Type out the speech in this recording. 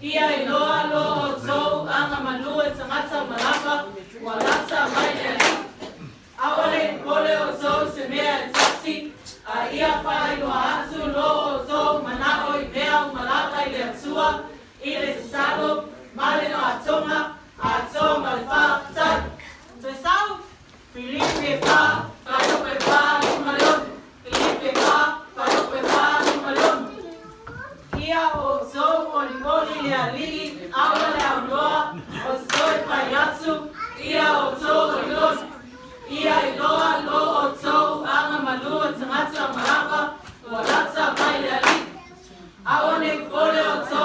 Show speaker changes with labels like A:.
A: Ia iloa lo o tou anga manu e tangata malapa wa lata mai le ali. Awale pole o tou se mea e tasi a ia whai loa atu lo o tou manao I mea o malapa I le atua I le salo male no atonga a tonga le whaatai. Te sau, Filipe wha, Kaiope wha ni malon. Filipe wha, Kaiope wha ni malon. Ia o tou moli le ali, awa le aunoa, o tou pai atu, ia o tou ilon. Ia iloa lo o tou anga malua tangata marapa, o lata mai le ali. Awa ne kole o tou